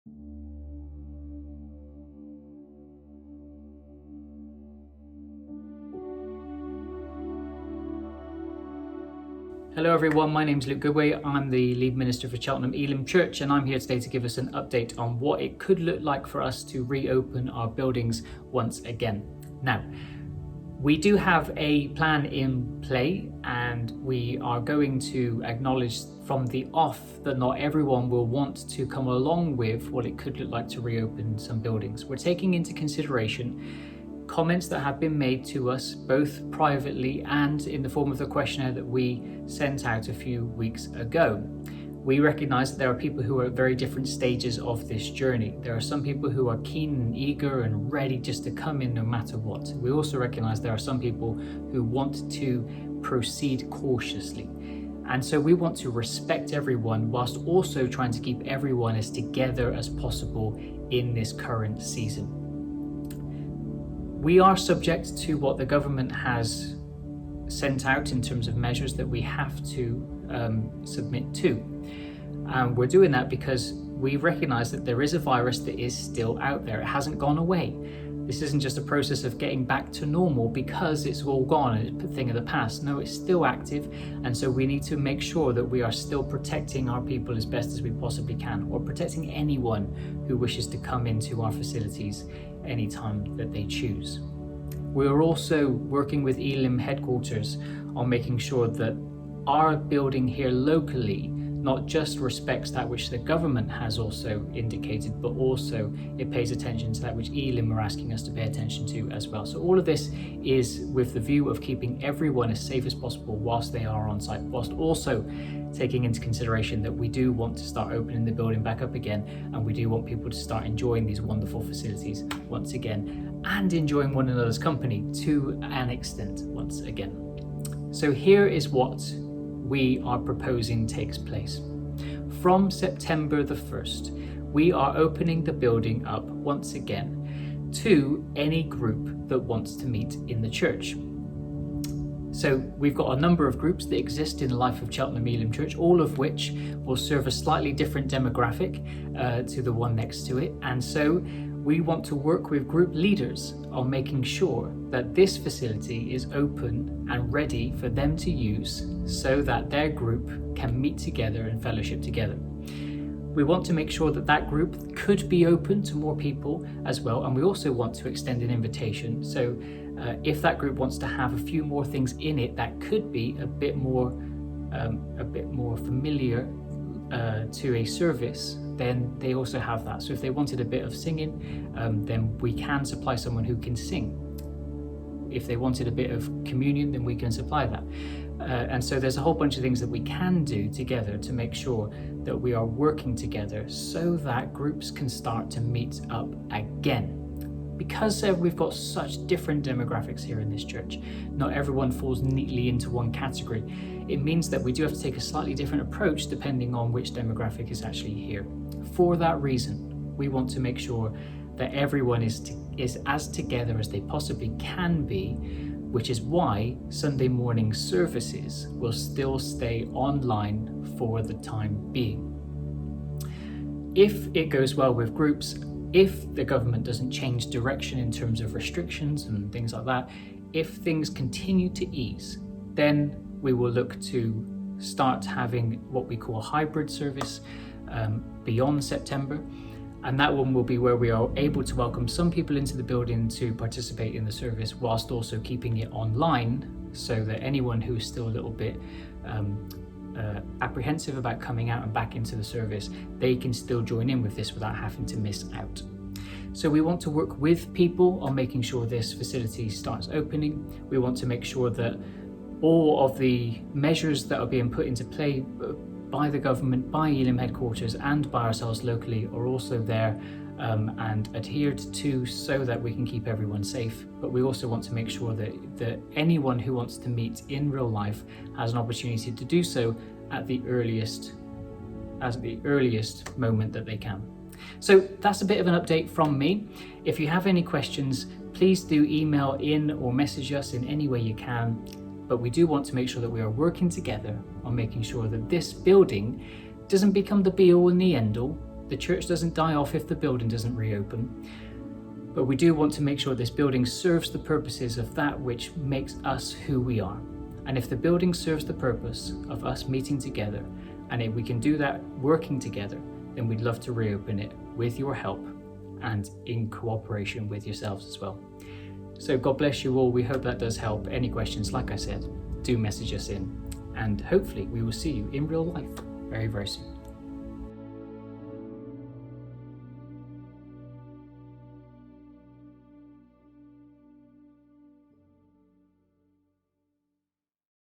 Hello everyone, my name's Luke Goodway. I'm the lead minister for Cheltenham Elim Church, and I'm here today to give us an update on what it could look like for us to reopen our buildings once again. Now, we do have a plan in play, and we are going to acknowledge from the off that not everyone will want to come along with what it could look like to reopen some buildings. We're taking into consideration comments that have been made to us both privately and in the form of the questionnaire that we sent out a few weeks ago. We recognize that there are people who are at very different stages of this journey. There are some people who are keen and eager and ready just to come in no matter what. We also recognize there are some people who want to proceed cautiously. And so we want to respect everyone whilst also trying to keep everyone as together as possible in this current season. We are subject to what the government has sent out in terms of measures that we have to submit to. And we're doing that because we recognize that there is a virus that is still out there. It hasn't gone away. This isn't just a process of getting back to normal because it's all gone and it's a thing of the past. No, it's still active. And so we need to make sure that we are still protecting our people as best as we possibly can, or protecting anyone who wishes to come into our facilities anytime that they choose. We are also working with Elim headquarters on making sure that our building here locally not just respects that which the government has also indicated, but also it pays attention to that which Elim are asking us to pay attention to as well. So all of this is with the view of keeping everyone as safe as possible whilst they are on site, whilst also taking into consideration that we do want to start opening the building back up again, and we do want people to start enjoying these wonderful facilities once again, and enjoying one another's company to an extent once again. So here is what we are proposing takes place. From September the 1st, we are opening the building up once again to any group that wants to meet in the church. So we've got a number of groups that exist in the life of Cheltenham Elim Church, all of which will serve a slightly different demographic to the one next to it. And so we want to work with group leaders on making sure that this facility is open and ready for them to use so that their group can meet together and fellowship together. We want to make sure that that group could be open to more people as well, and we also want to extend an invitation. So if that group wants to have a few more things in it that could be a bit more familiar to a service, then they also have that. So if they wanted a bit of singing, then we can supply someone who can sing. If they wanted a bit of communion, then we can supply that. And so there's a whole bunch of things that we can do together to make sure that we are working together so that groups can start to meet up again. Because we've got such different demographics here in this church, not everyone falls neatly into one category. It means that we do have to take a slightly different approach depending on which demographic is actually here. For that reason, we want to make sure that everyone is as together as they possibly can be, which is why Sunday morning services will still stay online for the time being. If it goes well with groups, if the government doesn't change direction in terms of restrictions and things like that, if things continue to ease, then we will look to start having what we call a hybrid service beyond September. And that one will be where we are able to welcome some people into the building to participate in the service whilst also keeping it online, so that anyone who is still a little bit apprehensive about coming out and back into the service, they can still join in with this without having to miss out. So we want to work with people on making sure this facility starts opening. We want to make sure that all of the measures that are being put into play by the government, by Elim headquarters and by ourselves locally are also there and adhered to so that we can keep everyone safe. But we also want to make sure that anyone who wants to meet in real life has an opportunity to do so at the earliest moment that they can. So that's a bit of an update from me. If you have any questions, please do email in or message us in any way you can. But we do want to make sure that we are working together on making sure that this building doesn't become the be all and the end all, The church doesn't die off if the building doesn't reopen, but we do want to make sure this building serves the purposes of that which makes us who we are. And if the building serves the purpose of us meeting together, and if we can do that working together, then we'd love to reopen it with your help and in cooperation with yourselves as well. So God bless you all. We hope that does help. Any questions, like I said, do message us in, and hopefully we will see you in real life very, very soon.